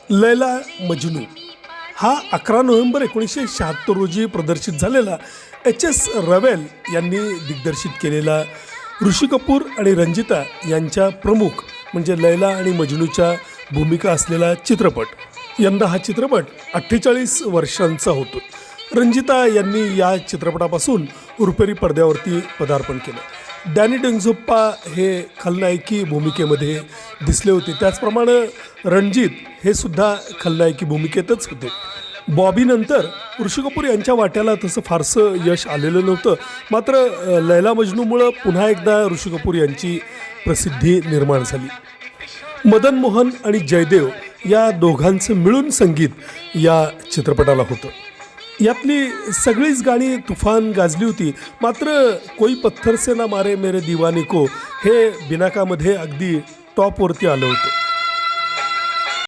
लैला मजनू हा 11 नोव्हेंबर 1976 रोजी प्रदर्शित झालेला एच.एस. रवेल यांनी दिग्दर्शित केलेला ऋषी कपूर आणि रंजिता यांच्या प्रमुख म्हणजे लैला आणि मजनूच्या भूमिका असलेला चित्रपट. यंदा हा चित्रपट 48 वर्षांचा होतो. रंजिता यांनी या चित्रपटापासून रुपेरी पडद्यावरती पदार्पण केलं. डॅनी डेंझोप्पा हे खलनायकी भूमिकेमध्ये दिसले होते. त्याचप्रमाणे रणजित हे सुद्धा खलनायकी भूमिकेतच होते. बॉबीनंतर ऋषी कपूर यांच्या वाट्याला तसं फारसं यश आलेलं नव्हतं. मात्र लैला मजनूमुळं पुन्हा एकदा ऋषी कपूर यांची प्रसिद्धी निर्माण झाली. मदन मोहन आणि जयदेव या दोघांचं मिळून संगीत या चित्रपटाला होतं. यातली सगळीच गाणी तुफान गाजली होती. मात्र कोई पत्थर से ना मारे मेरे दीवाने को हे बिनाकामध्ये अगदी टॉपवरती आलं होतं.